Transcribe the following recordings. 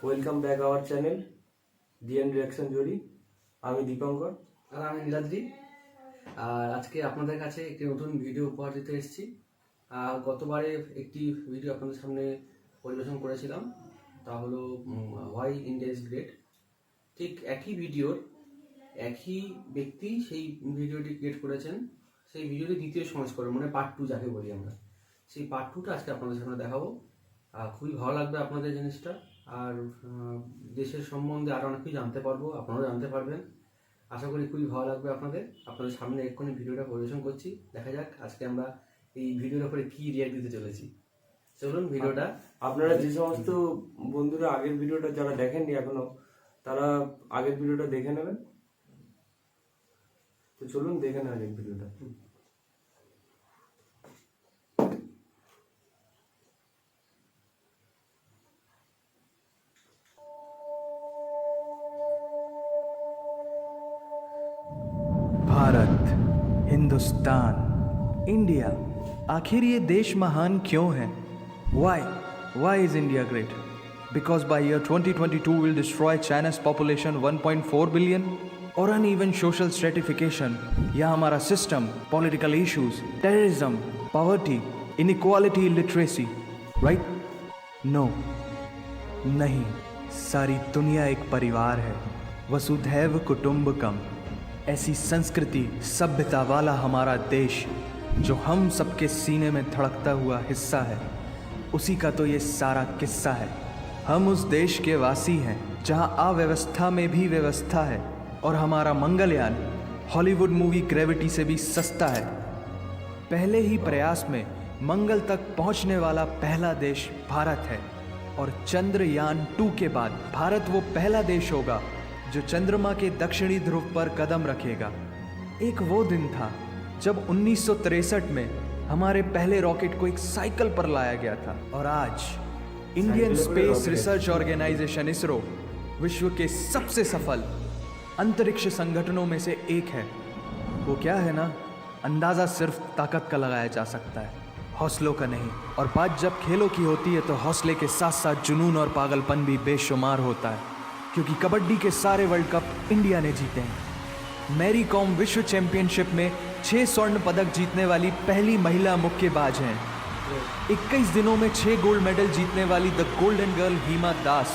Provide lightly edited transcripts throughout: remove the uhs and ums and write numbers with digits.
Welcome back our channel DN reaction জুরি। আমি দীপঙ্কর। আর আমি নীলাদ্রি। আর আজকে আপনাদের কাছে একটি নতুন ভিডিও উপহার দিতে এসেছি। গতবারে একটি ভিডিও আপনাদের সামনে পরিবেশন করেছিলাম, তা হলো হোয়াই ইন্ডিয়া ইজ গ্রেট। ঠিক একই ভিডিওর একই ব্যক্তি সেই ভিডিওটি ক্রিয়েট করেছেন। সেই ভিডিওটি দ্বিতীয় সংস্করণ, মানে পার্ট 2 যাকে বলি আমরা, সেই পার্ট 2টা আজকে আপনাদের সামনে দেখাবো। খুবই ভালো লাগবে আপনাদের জিনিসটা। আর দেশের সম্বন্ধে আরও অনেক কিছু জানতে পারবো, আপনারাও জানতে পারবেন। আশা করি খুবই ভালো লাগবে আপনাদের সামনে এক্ষুনি ভিডিওটা পরিবেশন করছি। দেখা যাক আজকে আমরা এই ভিডিওর উপরে কি রিয়াক্ট দিতে চলেছি। চলুন ভিডিওটা। আপনারা যে সমস্ত বন্ধুরা আগের ভিডিওটা যারা দেখেননি এখনো, তারা আগের ভিডিওটা দেখে নেবেন। তো চলুন দেখে নেওয়া যাক ভিডিওটা। भारत, हिंदुस्तान, इंडिया, आखिर ये देश महान क्यों है? Why is India great? Because by year 2022 we'll destroy China's population 1.4 billion? और uneven social stratification या हमारा system, political issues, terrorism, poverty, inequality, illiteracy, right? No, नहीं, सारी दुनिया एक परिवार है, वसुधैव कुटुंबकम। ऐसी संस्कृति सभ्यता वाला हमारा देश जो हम सबके सीने में धड़कता हुआ हिस्सा है, उसी का तो ये सारा किस्सा है। हम उस देश के वासी हैं जहां अव्यवस्था में भी व्यवस्था है, और हमारा मंगलयान हॉलीवुड मूवी ग्रेविटी से भी सस्ता है। पहले ही प्रयास में मंगल तक पहुंचने वाला पहला देश भारत है, और चंद्रयान 2 के बाद भारत वो पहला देश होगा जो चंद्रमा के दक्षिणी ध्रुव पर कदम रखेगा। एक वो दिन था जब 1963 में हमारे पहले रॉकेट को एक साइकिल पर लाया गया था, और आज Indian space research organisation ISRO विश्व के सबसे सफल अंतरिक्ष संगठनों में से एक है। वो क्या है ना, अंदाज़ा सिर्फ ताकत का लगाया जा सकता है, हौसलों का नहीं। और बात जब खेलों की होती है तो हौसले के साथ साथ जुनून और पागलपन भी बेशुमार होता है, क्योंकि कबड्डी के सारे वर्ल्ड कप इंडिया ने जीते हैं। मैरी कॉम विश्व चैंपियनशिप में 6 स्वर्ण पदक जीतने वाली पहली महिला मुक्केबाज हैं। 21 दिनों में 6 गोल्ड मेडल जीतने वाली the golden girl Hima Das.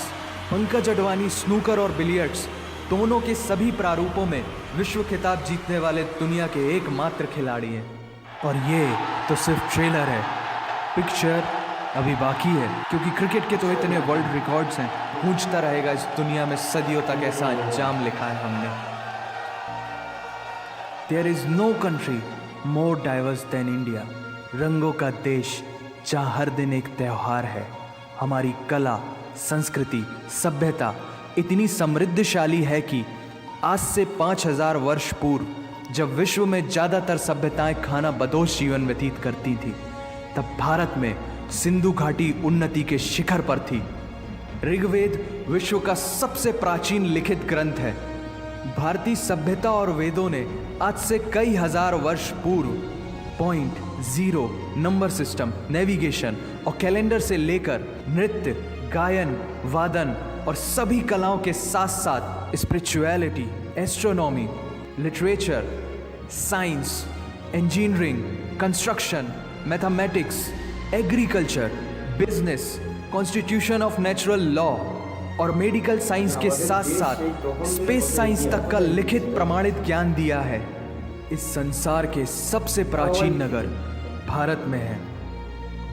Pankaj Advani snooker और बिलियर्ड्स दोनों के सभी प्रारूपों में विश्व खिताब जीतने वाले दुनिया के एकमात्र खिलाड़ी हैं। और ये तो सिर्फ ट्रेलर है, पिक्चर अभी बाकी है, क्योंकि क्रिकेट के तो इतने वर्ल्ड रिकॉर्ड्स हैं, गूंजता रहेगा इस दुनिया में सदियों तक ऐसा अंजाम लिखा है हमने। There is no country more diverse than India. रंगों का देश जहाँ हर दिन एक त्यौहार है। हमारी कला, संस्कृति, सभ्यता इतनी समृद्धशाली है कि आज से 5000 वर्ष पूर्व जब विश्व में ज़्यादातर सभ्यताएं खाना बदोश जीवन व्यतीत करती थी, तब भारत में सिंधु घाटी उन्नति के शिखर पर थी। ऋग्वेद विश्व का सबसे प्राचीन लिखित ग्रंथ है। भारतीय सभ्यता और वेदों ने आज से कई हजार वर्ष पूर्व point, zero, number system, navigation और कैलेंडर से लेकर नृत्य, गायन, वादन और सभी कलाओं के साथ साथ spirituality, astronomy, literature, science, engineering, construction, mathematics, agriculture, business, constitution of natural law और मेडिकल साइंस के साथ साथ स्पेस साइंस तक का लिखित प्रमाणित ज्ञान दिया है। इस संसार के सबसे प्राचीन नगर भारत में है।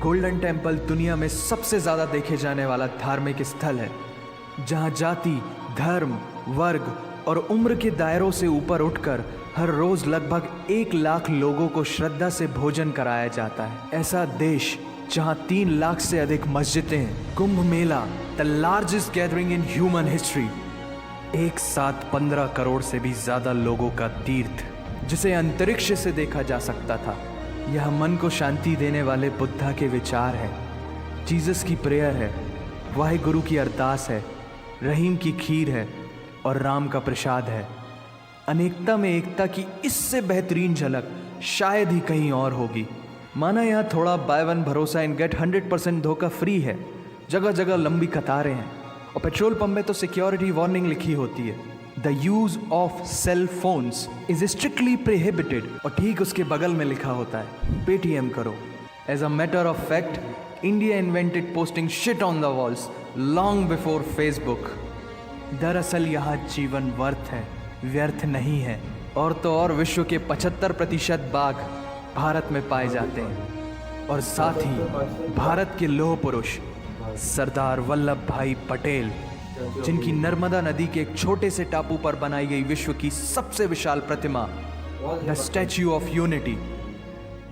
गोल्डन टेम्पल दुनिया में सबसे ज़्यादा देखे जाने वाला धार्मिक स्थल है, जहाँ जाति, धर्म, वर्ग और उम्र के दायरों से ऊपर उठकर हर रोज़ लगभग 1 लाख लोगों को श्रद्धा से भोजन कराया जाता है। ऐसा देश जहाँ 3 लाख से अधिक मस्जिदें हैं। Kumbh Mela, the largest gathering in human history. एक साथ 15 करोड़ से भी ज़्यादा लोगों का तीर्थ, जिसे अंतरिक्ष से देखा जा सकता था। यह मन को शांति देने वाले बुद्धा के विचार है, जीसस की प्रेयर है, वाहिगुरु की अरदास है, रहीम की खीर है और राम का प्रसाद है। अनेकता में एकता की इससे बेहतरीन झलक शायद ही कहीं और होगी। माना यहाँ थोड़ा बाय वन भरोसा इन गेट 100% धोखा फ्री है। जगह जगह लंबी कतारें हैं और पेट्रोल पंप में तो सिक्योरिटी वार्निंग लिखी होती है, the use of cell phones is strictly prohibited, और ठीक उसके बगल में लिखा होता है पेटीएम करो। As a matter of fact, India invented posting shit on the walls long before Facebook. दरअसल यहाँ जीवन वर्थ है, व्यर्थ नहीं है। और तो और विश्व के 75% बाघ भारत में पाए जाते हैं, और साथ ही भारत के लौह पुरुष सरदार वल्लभ भाई पटेल, जिनकी नर्मदा नदी के एक छोटे से टापू पर बनाई गई विश्व की सबसे विशाल प्रतिमा द स्टैच्यू ऑफ यूनिटी,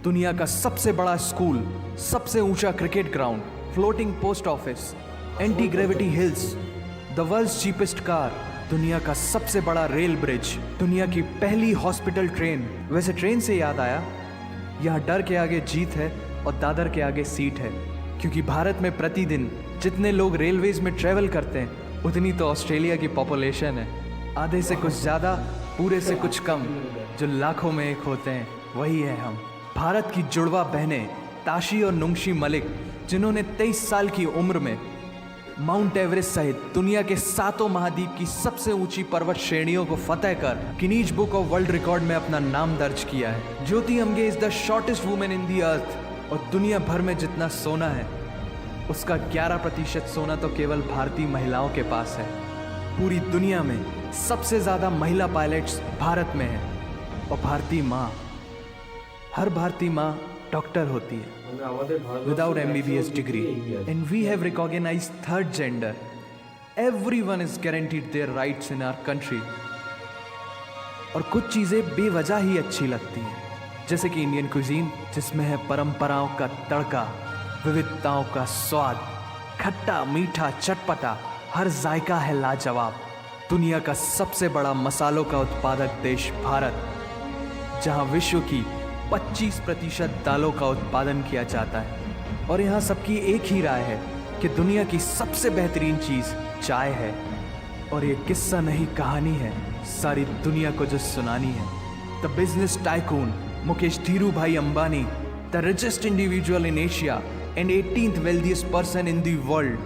दुनिया का सबसे बड़ा स्कूल, सबसे ऊंचा cricket ground, floating post office, anti gravity hills, the world's cheapest car, दुनिया का सबसे बड़ा रेल ब्रिज, दुनिया की पहली हॉस्पिटल ट्रेन। वैसे ट्रेन से याद आया, यहाँ डर के आगे जीत है और दादर के आगे सीट है, क्योंकि भारत में प्रतिदिन जितने लोग रेलवेज में ट्रेवल करते हैं उतनी तो ऑस्ट्रेलिया की पॉपुलेशन है। आधे से कुछ ज़्यादा, पूरे से कुछ कम, जो लाखों में एक होते हैं वही है हम। भारत की जुड़वा बहनें ताशी और नुंगशी मलिक, जिन्होंने 23 साल की उम्र में माउंट एवरेस्ट सहित दुनिया के 7 महाद्वीप की सबसे ऊंची पर्वत श्रेणियों को फतेह कर Guinness book of world record में अपना नाम दर्ज किया है। Jyoti Amge is the shortest women in the earth, और दुनिया भर में जितना सोना है उसका 11% सोना तो केवल भारतीय महिलाओं के पास है। पूरी दुनिया में सबसे ज़्यादा महिला पायलट्स भारत में हैं, और भारतीय माँ, हर भारतीय माँ डॉक्टर होती है without MBBS degree, and we have recognized third gender. Everyone is guaranteed their rights in our country. और कुछ चीज़ें बेवजह ही अच्छी लगती हैं, जैसे कि इंडियन कुजीन, जिसमें है परंपराओं का तड़का, विविधताओं का स्वाद, खट्टा मीठा चटपटा, हर जायका है लाजवाब। दुनिया का सबसे बड़ा मसालों का उत्पादक देश भारत, जहां विश्व की 25% दालों का उत्पादन किया जाता है। और यहाँ सबकी एक ही राय है कि दुनिया की सबसे बेहतरीन चीज़ चाय है। और ये किस्सा नहीं, कहानी है सारी दुनिया को जो सुनानी है। The business tycoon Mukesh Dhirubhai Ambani, the richest individual in Asia and 18th wealthiest person in the world,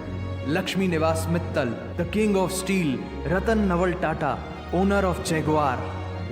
Lakshmi Nivas Mittal, the king of steel, Ratan Naval Tata, owner of Jaguar,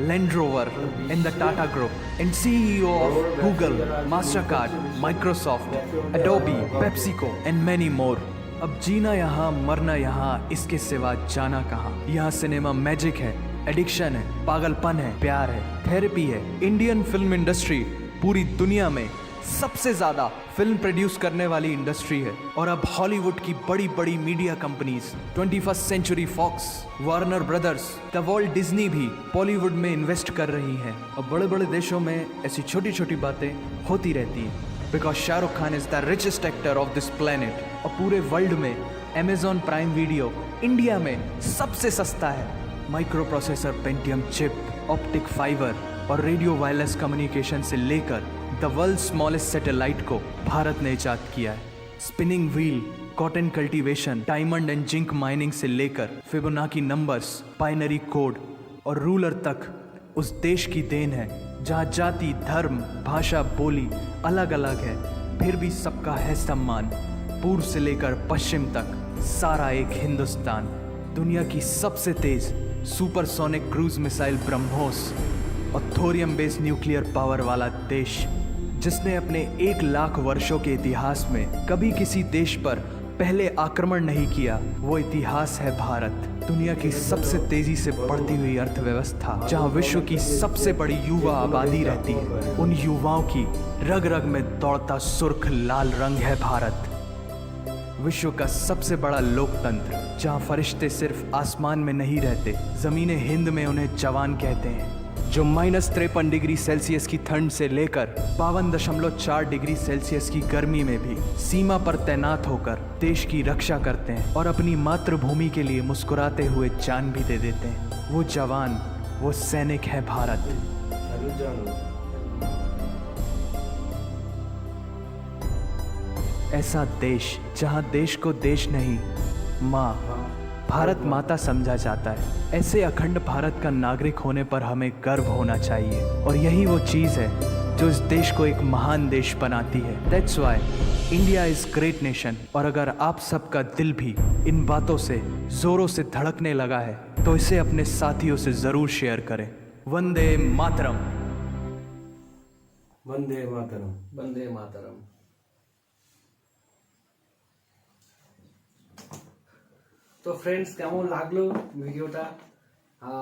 Land Rover and the Tata Group, and CEO of Google, Mastercard, Microsoft, Adobe, PepsiCo and many more. अब जीना यहाँ, मरना यहाँ, इसके सिवा जाना कहाँ। यहाँ cinema magic है, एडिक्शन है, पागलपन है, प्यार है, थेरेपी है। इंडियन फिल्म इंडस्ट्री पूरी दुनिया में सबसे ज्यादा फिल्म प्रोड्यूस करने वाली इंडस्ट्री है। और अब हॉलीवुड की बड़ी बड़ी media companies, 21st century Fox, Warner Brothers, the Walt Disney भी बॉलीवुड में इन्वेस्ट कर रही हैं। और बड़े बड़े देशों में ऐसी छोटी छोटी बातें होती रहती हैं, because Shahrukh Khan is the richest actor of this planet. और पूरे वर्ल्ड में अमेजॉन प्राइम वीडियो इंडिया में सबसे सस्ता है। Micro processor, Pentium chip, optic fibre और रेडियो वायरलेस कम्युनिकेशन से लेकर द वर्ल्ड स्मॉलेस्ट सैटेलाइट को भारत ने इजाद किया है। Spinning wheel, cotton cultivation, diamond and zinc mining से लेकर फिबोनाची नंबर्स, बाइनरी कोड और रूलर तक उस देश की देन है, जहाँ जाति, धर्म, भाषा, बोली अलग अलग है, फिर भी सबका है सम्मान। पूर्व से लेकर पश्चिम तक सारा एक हिंदुस्तान। दुनिया की सबसे तेज सुपरसोनिक क्रूज मिसाइल ब्रह्मोस और थोरियम बेस्ड न्यूक्लियर पावर वाला देश, जिसने अपने 1 लाख वर्षों के इतिहास में कभी किसी देश पर पहले आक्रमण नहीं किया, वो इतिहास है भारत। दुनिया की सबसे तेजी से बढ़ती हुई अर्थव्यवस्था, जहां विश्व की सबसे बड़ी युवा आबादी रहती है, उन युवाओं की रग रग में दौड़ता सुर्ख लाल रंग है भारत। विश्व का सबसे बड़ा लोकतंत्र, जहां फरिश्ते सिर्फ आसमान में नहीं रहते, जमीन हिंद में उन्हें जवान कहते हैं, जो -53 डिग्री सेल्सियस की ठंड से लेकर 52.4 डिग्री सेल्सियस की गर्मी में भी सीमा पर तैनात होकर देश की रक्षा करते हैं और अपनी मातृभूमि के लिए मुस्कुराते हुए जान भी दे देते हैं। वो जवान, वो सैनिक है भारत। ऐसा देश जहां देश को देश नहीं, माँ, भारत माता समझा जाता है। ऐसे अखंड भारत का नागरिक होने पर हमें गर्व होना चाहिए। और यही वो चीज़ है जो इस देश को एक महान देश बनाती है। That's why India is great nation. और अगर आप सबका दिल भी इन बातों से जोरों से धड़कने लगा है तो इसे अपने साथियों से जरूर शेयर करें। वंदे मातरम। वंदे मातरम। वंदे मातरम। তো ফ্রেন্ডস, কেমন লাগলো ভিডিওটা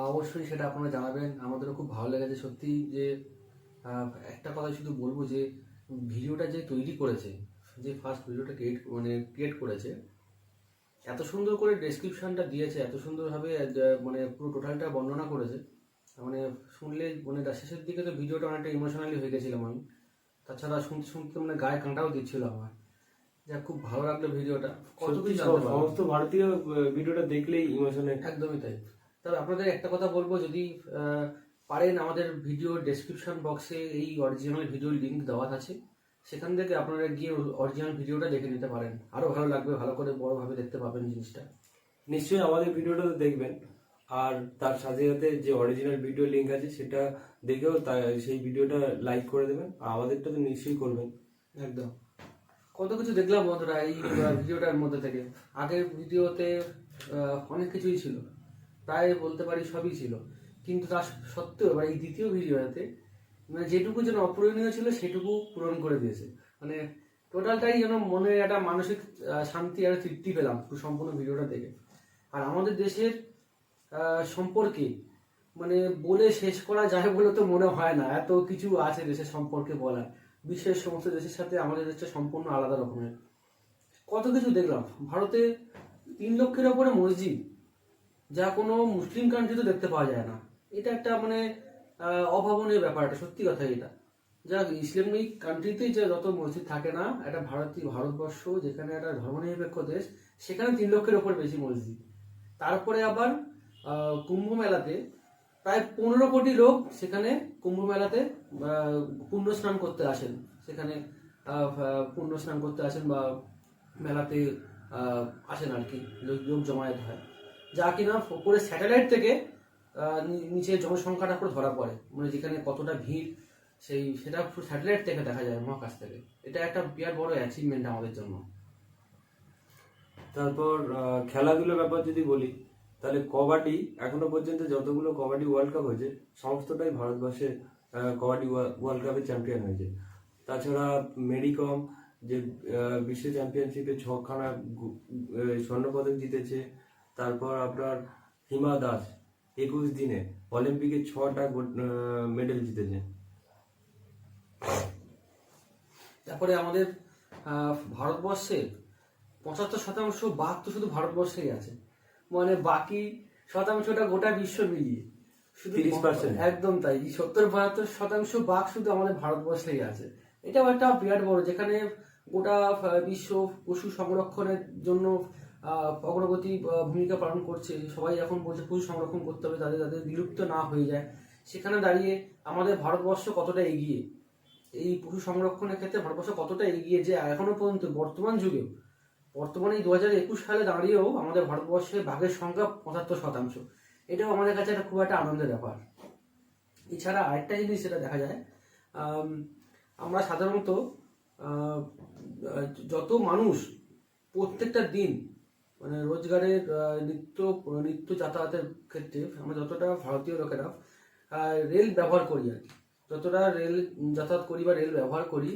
অবশ্যই সেটা আপনারা জানাবেন। আমাদেরও খুব ভালো লেগেছে সত্যি। যে একটা কথা শুধু বলবো যে ভিডিওটা যে তৈরি করেছে, যে ফার্স্ট ভিডিওটা ক্রিয়েট করেছে, এত সুন্দর করে ডেসক্রিপশনটা দিয়েছে, এত সুন্দরভাবে মানে পুরো টোটালটা বর্ণনা করেছে, মানে শুনলে মানে শেষের দিকে তো ভিডিওটা অনেকটা ইমোশনালি হয়ে গেছিলাম আমি। তাছাড়া শুনতে শুনতে মানে গায়ে কাঁটাও দিচ্ছিল আমার। যা খুব ভালো লাগলো ভিডিওটা। কত কিছু জানতে পারলাম। সমস্ত ভারতীয় ভিডিওটা দেখলেই ইমোশনাল। একদমই তাই। তবে আপনাদের একটা কথা বলবো, যদি পারেন আমাদের ভিডিও ডেসক্রিপশন বক্সে এই অরিজিনাল ভিডিও লিংক দেওয়া আছে, সেখান থেকে আপনারা গিয়ে অরিজিনাল ভিডিওটা দেখে নিতে পারেন। আরো ভালো লাগবে, ভালো করে বড়ভাবে দেখতে পাবেন জিনিসটা। নিশ্চয়ই আমাদের ভিডিওটা তো দেখবেন, আর তার সাথে সাথে যে অরিজিনাল ভিডিও লিংক আছে সেটা দেখেও সেই ভিডিওটা লাইক করে দেবেন। আর আমাদেরটা তো নিশ্চয়ই করবেন। একদম। কত কিছু দেখলাম বন্ধুরা এই ভিডিওটার মধ্যে থেকে। আগের ভিডিওতে অনেক কিছুই ছিল, প্রায় বলতে পারি সবই ছিল, কিন্তু তা সত্ত্বেও এবার এই দ্বিতীয় ভিডিওতে মানে যেটুকু যেন অপূরণীয় ছিল সেটুকু পূরণ করে দিয়েছে। মানে টোটালটাই যেন মনে একটা মানসিক শান্তি আর তৃপ্তি পেলাম পুরো সম্পূর্ণ ভিডিওটা দেখে। আর আমাদের দেশের সম্পর্কে মানে বলে শেষ করা যায় বলে তো মনে হয় না, এত কিছু আছে দেশের সম্পর্কে বলার। বিশ্বের সমস্ত দেশের সাথে আমাদের দেশটা সম্পূর্ণ আলাদা রকমের। কত কিছু দেখলাম। ভারতে 3 লক্ষের ওপরে মসজিদ, যা কোনো মুসলিম কান্ট্রিতে দেখতে পাওয়া যায় না। এটা একটা মানে অভাবনীয় ব্যাপার, এটা সত্যি কথা। এটা যা ইসলামিক কান্ট্রিতেই যে যত মসজিদ থাকে না, একটা ভারতবর্ষ যেখানে একটা ধর্মনিরপেক্ষ দেশ, সেখানে 3 লক্ষের ওপর বেশি মসজিদ। তারপরে আবার কুম্ভ মেলাতে প্রায় 15 কোটি লোক সেখানে কুম্ভ মেলাতে পুণ্য স্নান করতে আসেন। সেখানে পুণ্য স্নান করতে আসেন বা মেলাতে আসেন আর কি, লোক জমায়েত হয়। যা কিনা উপরে স্যাটেলাইট থেকে নিচে জনসংখ্যাটা পুরো ধরা পড়ে, মানে যেখানে কতটা ভিড় সেটা স্যাটেলাইট থেকে দেখা যায়, মহাকাশ থেকে। এটা একটা বিরাট বড় অ্যাচিভমেন্ট আমাদের জন্য। তারপর খেলাধুলার ব্যাপার যদি বলি, তাহলে কবাডি এখনো পর্যন্ত যতগুলো কবাডি ওয়ার্ল্ড কাপ হয়েছে সমস্তটাই ভারতবর্ষে কবাডি ওয়ার্ল্ড কাপের চ্যাম্পিয়ন হয়েছে। তাছাড়া মেরিকম যে বিশ্ব চ্যাম্পিয়নশিপে 6খানা স্বর্ণপদক জিতেছে। তারপর আপনার হিমা দাস 21 দিনে অলিম্পিকে 6টা মেডেল জিতেছে। তারপরে আমাদের ভারতবর্ষে 75% বাঘ তো শুধু ভারতবর্ষেই আছে, মানে বাকি শতাংশটা গোটা বিশ্ব মিলিয়ে শুধু 30%। একদম তাই, 70-72% বাঘ শুধু আমাদের ভারতবর্ষেই আছে। এটাও একটা বিরাট বড়, যেখানে গোটা বিশ্ব পশু সংরক্ষণের জন্য অগ্রগতি ভূমিকা পালন করছে। সবাই এখন বলছে পশু সংরক্ষণ করতে হবে, যাদের বিলুপ্ত না হয়ে যায়। সেখানে দাঁড়িয়ে আমাদের ভারতবর্ষ কতটা এগিয়ে, এই পশু সংরক্ষণের ক্ষেত্রে ভারতবর্ষ কতটা এগিয়ে, যে এখনো পর্যন্ত বর্তমানে 2021 সালে দাঁড়িয়েও আমাদের ভারতবর্ষে বাঘের সংখ্যা 75%। এটাও আমাদের কাছে একটা খুব একটা আনন্দের ব্যাপার। এছাড়া আরেকটা জিনিস যেটা দেখা যায়, আমরা সাধারণত যত মানুষ প্রত্যেকটা দিন মানে রোজগারের নিত্য যাতায়াতের ক্ষেত্রে আমরা যতটা ভারতীয় লোকেরা রেল ব্যবহার করি, আর যতটা রেল যাতায়াত করি বা রেল ব্যবহার করি,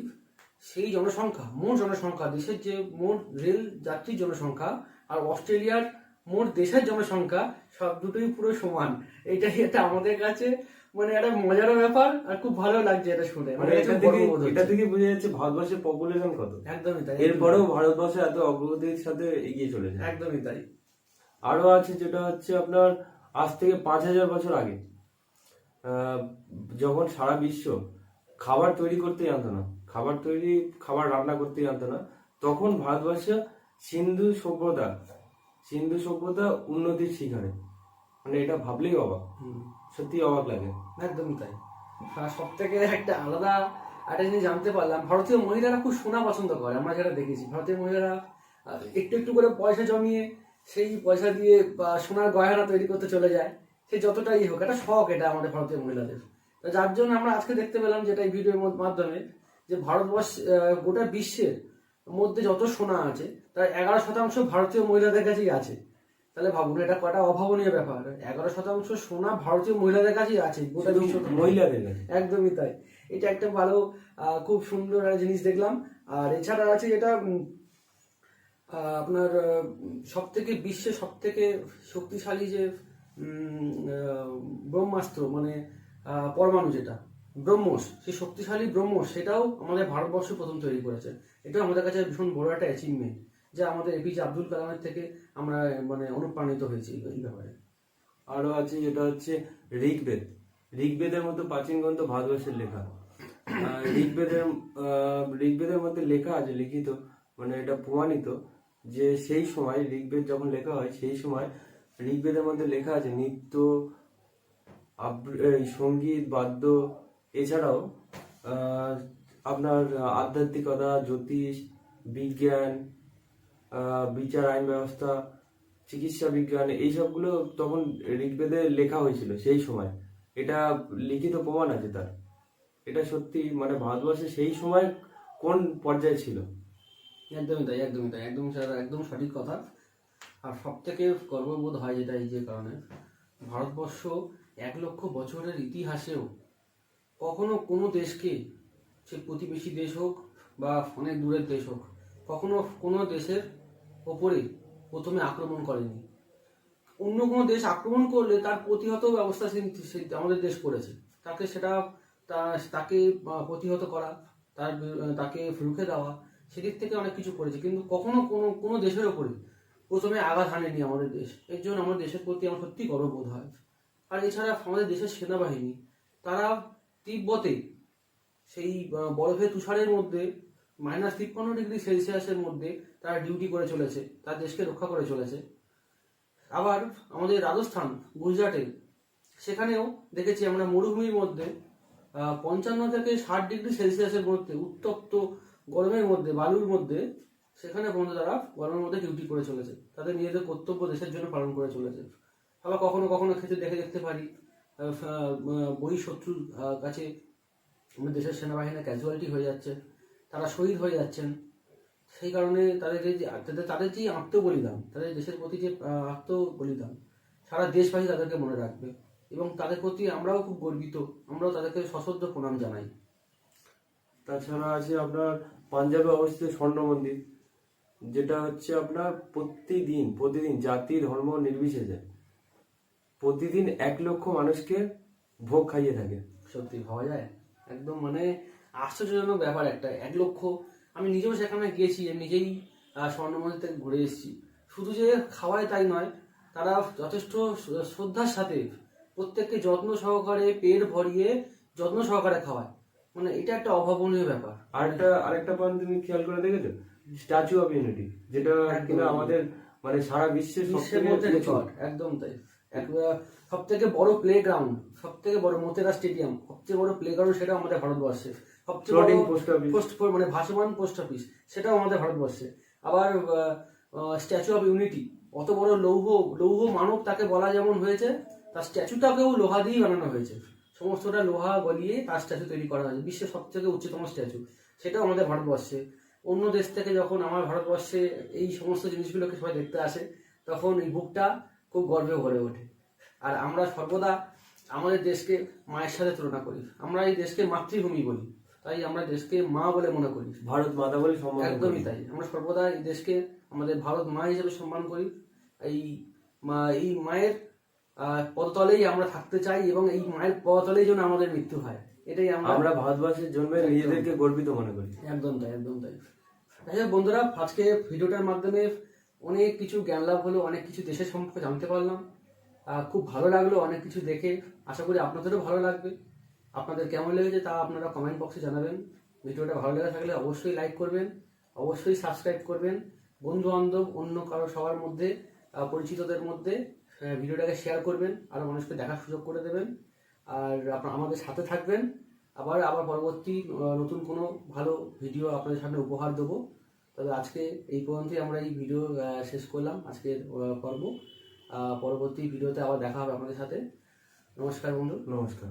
সেই জনসংখ্যা, মোট জনসংখ্যা, দেশের যে মোট রেল যাত্রীর জনসংখ্যা আর অস্ট্রেলিয়ার মোট দেশের জনসংখ্যা, সব দুটোই পুরো সমান। এটাই এটা আমাদের কাছে মানে একটা মজার ব্যাপার, আর খুব ভালো লাগছে এটা শুনে। মানে এটা থেকে বোঝা যাচ্ছে ভারতবর্ষের পপুলেশন কত। একদমই তাই। এরপরেও ভারতবর্ষ এত অগ্রগতির সাথে এগিয়ে চলেছে। একদমই তাই। আরো আছে যেটা হচ্ছে আপনার আজ থেকে 5000 বছর আগে যখন সারা বিশ্ব খাবার তৈরি করতে জানতো না, খাবার রান্না করতে জানতো না, তখন ভারতবর্ষ সিন্ধু সভ্যতা উন্নতির শিখরে। মানে এটা ভাবলেই অবাক, সত্যি অবাক লাগে। একদমই তাই। সব থেকে একটা আলাদা একটা জিনিস জানতে পারলাম, ভারতীয় মহিলারা খুব সোনা পছন্দ করে। আমরা যেটা দেখেছি, ভারতীয় মহিলারা একটু একটু করে পয়সা জমিয়ে সেই পয়সা দিয়ে সোনার গয়না তৈরি করতে চলে যায়। সে যতটাই হোক, একটা শখ এটা আমাদের ভারতীয় মহিলাদের। তা যার জন্য আমরা আজকে দেখতে পেলাম যেটা এই ভিডিওর মাধ্যমে যে ভারতবর্ষ গোটা বিশ্বের মধ্যে যত সোনা আছে তার 11% ভারতীয় মহিলাদের কাছেই আছে। তাহলে ভাবুন এটা কটা অভাবনীয় ব্যাপার, 11% সোনা ভারতীয় মহিলাদের কাছেই আছে গোটা বিশ্ব থেকে। মহিলাদের কাছে একদমই তাই। এটা একটা ভালো খুব সুন্দর একটা জিনিস দেখলাম। আর এছাড়া আছে যেটা আপনার সব থেকে বিশ্বের সব থেকে শক্তিশালী যে ব্রহ্মাস্ত্র মানে পরমাণু যেটা ব্রহ্মোস, সেই শক্তিশালী ব্রহ্মোস সেটাও আমাদের ভারতবর্ষ প্রথম তৈরি করেছে। এটাও আমাদের কাছে ভীষণ বড় একটা অ্যাচিভমেন্ট, যা আমাদের এপিজে আব্দুল কালামের থেকে আমরা মানে অনুপ্রাণিত হয়েছি এই ব্যাপারে। আরো আছে যেটা হচ্ছে ঋগ্বেদ। ঋগ্বেদের মতো প্রাচীন গ্রন্থ ভারতবর্ষের লেখা। ঋগ্বেদের মধ্যে লেখা আছে, লিখিত মানে এটা প্রমাণিত যে সেই সময় ঋগ্বেদ যখন লেখা হয় সেই সময় ঋগ্বেদের মধ্যে লেখা আছে নৃত্য, এই সঙ্গীত, বাদ্য, এছাড়াও আপনার আধ্যাত্মিকতা, জ্যোতিষ, বিজ্ঞান, বিচার আইন ব্যবস্থা, চিকিৎসা বিজ্ঞান, এইসবগুলো তখন ঋগ্বেদে লেখা হয়েছিল সেই সময়। এটা লিখিত প্রমাণ আছে তার। এটা সত্যি মানে ভারতবর্ষে সেই সময় কোন পর্যায়ে ছিল। একদমই তাই, একদমই তাই, একদম সঠিক কথা। আর সব থেকে গর্ববোধ হয় যেটা এই যে কারণে ভারতবর্ষ 1 লক্ষ বছরের ইতিহাসেও কখনো কোনো দেশকে, সে প্রতিবেশী দেশ হোক বা অনেক দূরের দেশ হোক, কখনো কোনো দেশের ওপরে প্রথমে আক্রমণ করেনি। অন্য কোনো দেশ আক্রমণ করলে তার প্রতিহত ব্যবস্থা আমাদের দেশ করেছে। তাকে প্রতিহত করা, তাকে রুখে দেওয়া, সেদিক থেকে অনেক কিছু করেছে, কিন্তু কখনো কোনো দেশের ওপরে প্রথমে আঘাত হানেনি আমাদের দেশ। এর জন্য আমাদের দেশের প্রতি আমার সত্যি গর্ববোধ হয়। আর এছাড়া আমাদের দেশের সেনাবাহিনী, তারা তিব্বতে সেই বরফে তুষারের মধ্যে -53°C মধ্যে তারা ডিউটি করে চলেছে, তার দেশকে রক্ষা করে চলেছে। আবার আমাদের রাজস্থান, গুজরাটে, সেখানেও দেখেছি আমরা মরুভূমির মধ্যে 55 থেকে 60°C মধ্যে উত্তপ্ত গরমের মধ্যে, বালুর মধ্যে, সেখানে পর্যন্ত তারা গরমের মধ্যে ডিউটি করে চলেছে, তাদের নিজেদের কর্তব্য দেশের জন্য পালন করে চলেছে। আবার কখনো কখনো ক্ষেত্রে দেখতে পারি বহিঃশত্রুর কাছে আমাদের দেশের সেনাবাহিনী ক্যাজুয়ালিটি হয়ে যাচ্ছে, তারা শহীদ হয়ে যাচ্ছেন। সেই কারণে তাদের যে আত্মবলিদান, তাদের দেশের প্রতি যে আত্মবলিদান, সারা দেশবাসী তাদেরকে মনে রাখবে এবং তাদের প্রতি আমরাও খুব গর্বিত, আমরাও তাদেরকে সশ্রদ্ধ প্রণাম জানাই। তাছাড়া আছে আপনার পাঞ্জাবে অবস্থিত স্বর্ণ মন্দির, যেটা হচ্ছে আপনার প্রতিদিন জাতি ধর্ম নির্বিশেষে প্রতিদিন 1 লক্ষ মানুষকে ভোগ খাইয়ে থাকে। সত্যি ভাবা যায়, একদম মানে আশ্চর্যজনক ব্যাপার একটা। 1 লক্ষ, আমি নিজেও সেখানে গিয়েছি, নিজেই স্বর্ণ মন্দির থেকে ঘুরে এসেছি। শুধু যে খাওয়ায় তাই নয়, তারা যথেষ্ট শ্রদ্ধার সাথে প্রত্যেককে যত্ন সহকারে পেট ভরিয়ে যত্ন সহকারে খাওয়ায়। মানে এটা একটা অভাবনীয় ব্যাপার। আরেকটা পয়েন্ট তুমি খেয়াল করে দেখেছো, স্ট্যাচু অফ ইউনিটি, যেটা কিনা আমাদের মানে সারা বিশ্বের মধ্যে রেকর্ড। একদম তাই। সব থেকে বড় প্লে গ্রাউন্ড, সব থেকে বড় মোতেরা স্টেডিয়াম, সবচেয়ে বড় প্লে গ্রাউন্ড, সেটাও আমাদের ভারতবর্ষে। সবচেয়ে বড় মানে ভাসমান পোস্ট অফিস, সেটাও আমাদের ভারতবর্ষে। আবার স্ট্যাচু অফ ইউনিটি, অত বড় লৌহ মানব তাকে বলা যেমন হয়েছে, তার স্ট্যাচুটাকেও লোহা দিয়েই বানানো হয়েছে। সমস্তটা লোহা গলিয়ে তার স্ট্যাচু তৈরি করা হয়েছে, বিশ্বের সব থেকে উচ্চতম স্ট্যাচু, সেটাও আমাদের ভারতবর্ষে। অন্য দেশ থেকে যখন আমার ভারতবর্ষে এই সমস্ত জিনিসগুলোকে সবাই দেখতে আসে, তখন এই বুকটা খুব গর্বে ভরে ওঠে। আর আমরা সর্বদা আমাদের দেশকে মায়ের সাথে তুলনা করি, আমরা এই দেশকে মাতৃভূমি বলি, তাই আমরা দেশকে মা বলে মনে করি, ভারত মাতা বলে সম্মান। একদমই তাই, আমরা সর্বদা এই দেশকে আমাদের ভারত মা হিসেবে সম্মান করি। এই মায়ের পদতলেই আমরা থাকতে চাই এবং এই মায়ের পদতলেই যেন আমাদের মৃত্যু হয়, এটাই আমরা ভারতবর্ষের জন্মে নিজেদেরকে গর্বিত মনে করি। একদম তাই, একদম তাই। বন্ধুরা, আজকে ভিডিওটার মাধ্যমে অনেক কিছু জ্ঞান লাভ হলো, অনেক কিছু দেশের সম্পর্কে জানতে পারলাম, খুব ভালো লাগলো অনেক কিছু দেখে। আশা করি আপনাদেরও ভালো লাগবে। আপনাদের কেমন লেগেছে তা আপনারা কমেন্ট বক্সে জানাবেন। ভিডিওটা ভালো লেগে থাকলে অবশ্যই লাইক করবেন, অবশ্যই সাবস্ক্রাইব করবেন, বন্ধু বান্ধব অন্য কারো সবার মধ্যে, পরিচিতদের মধ্যে ভিডিওটাকে শেয়ার করবেন, আরও মানুষকে দেখার সুযোগ করে দেবেন। আর আমাদের সাথে থাকবেন। আবার পরবর্তী নতুন কোনো ভালো ভিডিও আপনাদের সামনে উপহার দেবো। তবে আজকে এই পর্যন্তই আমরা এই ভিডিও শেষ করলাম, আজকের পর্ব। পরবর্তী ভিডিওতে আবার দেখা হবে আপনাদের সাথে। নমস্কার বন্ধু। নমস্কার।